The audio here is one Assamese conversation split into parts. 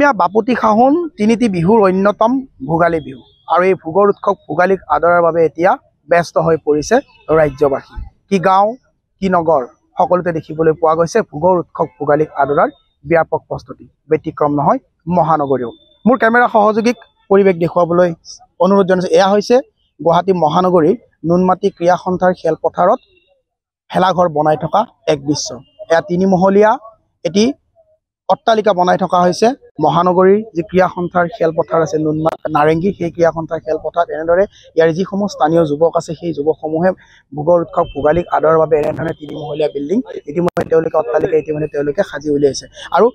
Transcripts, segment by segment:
অসমীয়া বাপতি সাহোন তিনিটি বিহুৰ অন্যতম ভোগালী বিহু আৰু এই ভোগৰ উৎসৱ ভোগালীক আদৰাৰ বাবে এতিয়া ব্যস্ত হৈ পৰিছে ৰাজ্যবাসী। কি গাঁও কি নগৰ সকলোতে দেখিবলৈ পোৱা গৈছে ভোগৰ উৎসৱ ভোগালীক আদৰাৰ ব্যাপক প্ৰস্তুতি। ব্যতিক্ৰম নহয় মহানগৰীও। মোৰ কেমেৰা সহযোগীক পৰিৱেশ দেখুৱাবলৈ অনুৰোধ জনাইছে। এয়া হৈছে গুৱাহাটী মহানগৰীৰ নুনমাটি ক্ৰীড়া সন্থাৰ খেলপথাৰত ভেলাঘৰ বনাই থকা এক দৃশ্য। এয়া তিনিমহলীয়া এটি অট্টালিকা বনাই থকা হৈছে মহানগৰীৰ যি ক্ৰীড়া সন্থাৰ খেলপথাৰ আছে নাৰেংগী, সেই ক্ৰীড়া সন্থাৰ খেলপথাৰত এনেদৰে ইয়াৰ যিসমূহ স্থানীয় যুৱক আছে সেই যুৱকসমূহে ভোগৰ উৎসৱ ভোগালীক আদৰাৰ বাবে এনেধৰণে তিনিমহলীয়া বিল্ডিং ইতিমধ্যে তেওঁলোকে অট্টালিকা ইতিমধ্যে তেওঁলোকে সাজি উলিয়াইছে। আৰু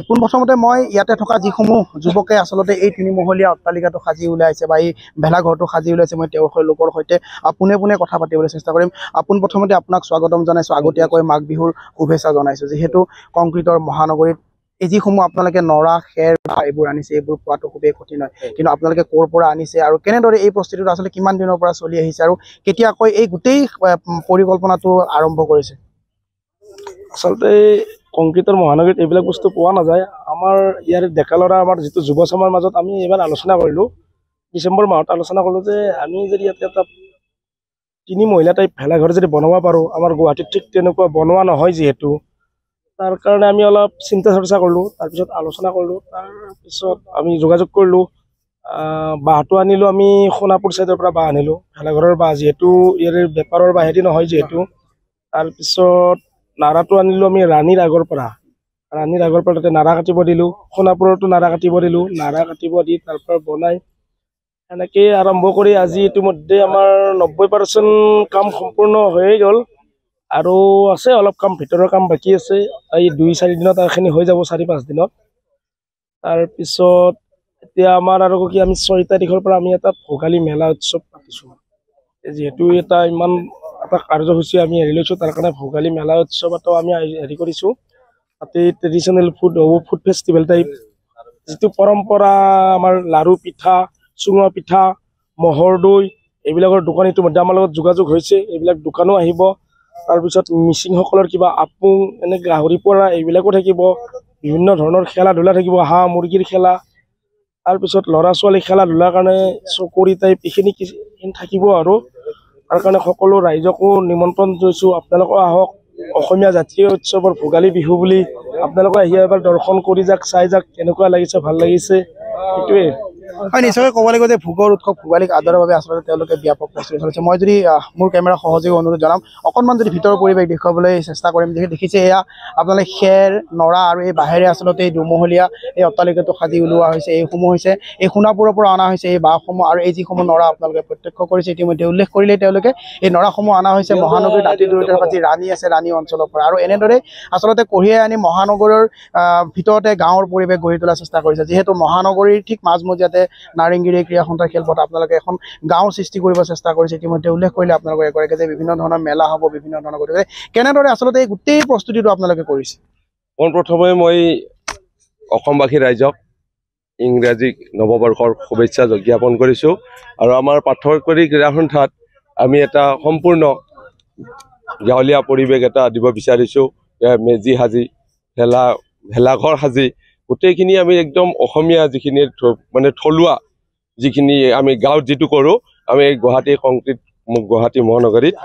পোনপ্ৰথমতে মই ইয়াতে থকা যিসমূহ যুৱকে আচলতে এই তিনিমহলীয়া অট্টালিকাটো সাজি উলিয়াইছে বা এই ভেলাঘৰটো সাজি উলিয়াইছে, মই তেওঁলোকৰ সৈতে পোনে পোনে কথা পাতিবলৈ চেষ্টা কৰিম। পোনপ্ৰথমতে আপোনাক স্বাগতম জনাইছোঁ, আগতীয়াকৈ মাঘ বিহুৰ শুভেচ্ছা জনাইছোঁ। যিহেতু কংক্ৰিটৰ মহানগৰীত এই যিসমূহ আপোনালোকে নৰা খেৰ বা এইবোৰ আনিছে এইবোৰ পোৱাটো খুবেই কঠিন হয়, কিন্তু আপোনালোকে ক'ৰ পৰা আনিছে আৰু কেনেদৰে এই প্ৰস্তুতিটো আচলতে কিমান দিনৰ পৰা চলি আহিছে আৰু কেতিয়াকৈ এই গোটেই পৰিকল্পনাটো আৰম্ভ কৰিছে? আচলতে কংক্ৰিটৰ মহানগৰীত এইবিলাক বস্তু পোৱা নাযায়। আমাৰ ইয়াৰ ডেকা ল'ৰা আমাৰ যিটো যুৱ চামৰ মাজত আমি এইবাৰ আলোচনা কৰিলোঁ, ডিচেম্বৰ মাহত আলোচনা কৰিলোঁ যে আমি যদি ইয়াতে এটা তিনি মহিলা টাইপ ভেলাঘৰ যদি বনাব পাৰোঁ, আমাৰ গুৱাহাটীত ঠিক তেনেকুৱা বনোৱা নহয় যিহেতু, তাৰ কাৰণে আমি অলপ চিন্তা চৰ্চা কৰিলোঁ। তাৰপিছত আলোচনা কৰিলোঁ, তাৰপিছত আমি যোগাযোগ কৰিলোঁ, বাঁহটো আনিলোঁ। আমি সোণাপুৰ ছাইডৰ পৰা বাঁহ আনিলোঁ, ভেলাঘৰৰ বাঁহ, যিহেতু ইয়াৰ বেপাৰৰ বাঁহেদি নহয় যিহেতু। তাৰপিছত নাৰাটো আনিলোঁ আমি ৰাণীৰ আগৰ পৰা তাতে নাৰা কাটিব দিলোঁ, সোণাপুৰতো নাৰা কাটিব দিলোঁ, নাৰা কাটিব দি তাৰ পৰা বনাই এনেকেই আৰম্ভ কৰি আজি ইতিমধ্যে আমাৰ 90% কাম সম্পূৰ্ণ হৈয়ে গ'ল আৰু আছে অলপ কাম, ভিতৰৰ কাম বাকী আছে। এই 2-4 দিনত এইখিনি হৈ যাব, 4-5 দিনত। তাৰপিছত এতিয়া আমাৰ আৰু কি, আমি 6 তাৰিখৰ পৰা আমি এটা ভোগালী মেলা উৎসৱ পাতিছোঁ। যিহেতু এটা ইমান এটা কাৰ্যসূচী আমি হেৰি লৈছোঁ, তাৰ কাৰণে ভোগালী মেলা উৎসৱ এটাও আমি হেৰি কৰিছোঁ। তাতে ট্ৰেডিশ্যনেল ফুড হ'ব, ফুড ফেষ্টিভেল টাইপ, যিটো পৰম্পৰা আমাৰ লাৰু পিঠা, চুঙা পিঠা, ম'হৰ দৈ এইবিলাকৰ দোকান ইতিমধ্যে আমাৰ লগত যোগাযোগ হৈছে, এইবিলাক দোকানো আহিব। তাৰপিছত মিচিংসকলৰ কিবা আপুং, এনে গাহৰি পৰা এইবিলাকো থাকিব, বিভিন্ন ধৰণৰ খেলা ধূলা থাকিব, হাঁহ মুৰ্গীৰ খেলা, তাৰপিছত ল'ৰা ছোৱালী খেলা ধূলাৰ কাৰণে চকৰি টাইপ এইখিনি থাকিব। আৰু তাৰ কাৰণে সকলো ৰাইজকো নিমন্ত্ৰণ জনাইছোঁ, আপোনালোকে আহক। অসমীয়া জাতীয় উৎসৱৰ ভোগালী বিহু বুলি আপোনালোকে আহি এবাৰ দৰ্শন কৰি যাওক, চাই যাওক কেনেকুৱা লাগিছে, ভাল লাগিছে, সেইটোৱে। হয়, নিশ্চয়কৈ ক'ব লাগিব যে ভোগৰ উৎসৱ ভোগালীক আদৰাৰ বাবে আচলতে তেওঁলোকে ব্যাপক প্ৰস্তুতি চলাইছে। মই যদি মোৰ কেমেৰা সহযোগী অনুৰোধ জনাম, অকণমান যদি ভিতৰৰ পৰিৱেশ দেখুৱাবলৈ চেষ্টা কৰিম। যিহেতু দেখিছে এয়া আপোনালোকে খেৰ, নৰা আৰু এই বাঁহেৰে আচলতে এই দুমহলীয়া এই অট্টালিকাটো সাজি উলিওৱা হৈছে। এইসমূহ হৈছে এই সোণাপুৰৰ পৰা অনা হৈছে এই বাঁহসমূহ, আৰু এই যিসমূহ নৰা আপোনালোকে প্ৰত্যক্ষ কৰিছে ইতিমধ্যে উল্লেখ কৰিলেই তেওঁলোকে, এই নৰাসমূহ অনা হৈছে মহানগৰীৰ দাঁতি-দৰিদ্ৰৰ যি ৰাণী আছে, ৰাণী অঞ্চলৰ পৰা। আৰু এনেদৰে আচলতে কঢ়িয়াই আনি মহানগৰৰ ভিতৰতে গাঁৱৰ পৰিৱেশ গঢ়ি তোলাৰ চেষ্টা কৰিছে। যিহেতু মহানগৰীৰ ঠিক মাজমজিয়াতে নাৰেংগীৰ ক্ৰীড়া সন্থাৰ খেলপথাৰ আপোনালোকে এখন গাঁও সৃষ্টি কৰিব চেষ্টা কৰিছে। ইতিমধ্যে উল্লেখ কৰিলে আপোনালোকে এগৰাকী যে বিভিন্ন ধৰণৰ মেলা হ'ব, বিভিন্ন ধৰণৰ গতিকে কেনেদৰে আচলতে এই গোটেই প্ৰস্তুতিটো আপোনালোকে কৰিছে? পোনপ্ৰথমে মই অসমবাসী ৰাইজক ইংৰাজী নৱবৰ্ষৰ শুভেচ্ছা জ্ঞাপন কৰিছোঁ। আৰু আমাৰ পাথৰকুঁৱৰী ক্ৰীড়া সন্থাত আমি এটা সম্পূৰ্ণ গাঁৱলীয়া পৰিৱেশ এটা দিব বিচাৰিছোঁ। মেজি সাজি, ভেলাঘৰ সাজি গোটেইখিনি আমি একদম অসমীয়া যিখিনি মানে থলুৱা যিখিনি আমি গাঁৱত যিটো কৰোঁ, আমি গুৱাহাটী মহানগৰীত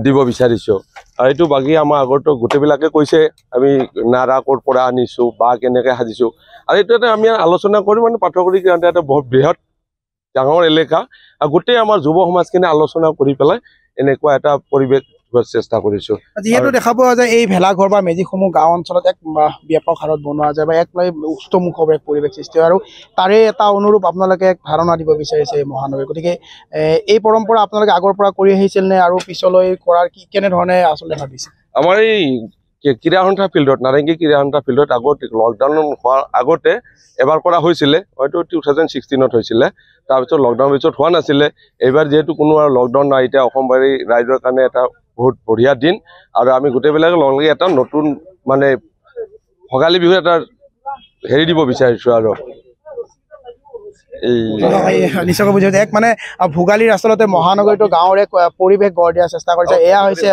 দিব বিচাৰিছোঁ। আৰু এইটো বাকী আমাৰ আগতো গোটেইবিলাকে কৈছে, আমি নাৰা ক'ৰ পৰা আনিছোঁ বা কেনেকৈ সাজিছোঁ। আৰু এইটো এটা আমি আলোচনা কৰি মানে পাথৰকুঁৱৰী এটা বহুত বৃহৎ ডাঙৰ এলেকা, আৰু গোটেই আমাৰ যুৱ সমাজখিনি আলোচনা কৰি পেলাই এনেকুৱা এটা পৰিৱেশ চেষ্টা কৰিছোঁ। যিহেতু দেখা পোৱা যায় এই ভেলাঘৰ বা মেজিসমূহ গাঁও অঞ্চলত এক ব্যাপক হাৰত বনোৱা যায় বা এক উচ্চমুখৰ এক পৰিৱেশ সৃষ্টি হয়, আৰু তাৰে এটা অনুৰূপ আপোনালোকে এক ধাৰণা দিব বিচাৰিছে এই মহানগৰী। গতিকে এই পৰম্পৰা আপোনালোকে আগৰ পৰা কৰি আহিছিল নে, আৰু পিছলৈ কৰাৰ কেনেধৰণে আচলতে ভাবিছে? আমাৰ এই ক্ৰীড়া সন্থা ফিল্ডত, নাৰেংগী ক্ৰীড়া সন্থা ফিল্ডত আগতে লকডাউন হোৱাৰ আগতে এবাৰ কৰা হৈছিলে, হয়তো 2016ত হৈছিলে। তাৰপিছত লকডাউনৰ পিছত হোৱা নাছিলে। এইবাৰ যিহেতু কোনো আৰু লকডাউন নাই, এতিয়া অসমবাসী ৰাইজৰ কাৰণে এটা বহুত বঢ়িয়া দিন, আৰু আমি গোটেইবিলাকে লগ লাগি এটা নতুন মানে ভোগালী বিহু এটা হেৰি দিব বিচাৰিছোঁ। আৰু এই নিশ্চয়কৈ বুজিছে এক মানে ভোগালীৰ আচলতে মহানগৰীটো গাঁৱৰ এক পৰিৱেশ গঢ় দিয়াৰ চেষ্টা কৰিছে এয়া হৈছে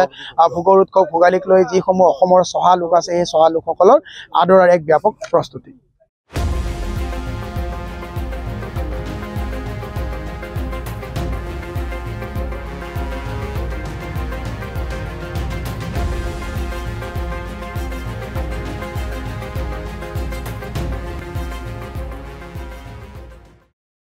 ভোগৰ উৎসৱ ভোগালীক লৈ যিসমূহ অসমৰ চহা লোক আছে এই চহা লোকসকলৰ আদৰৰ এক ব্যাপক প্ৰস্তুতি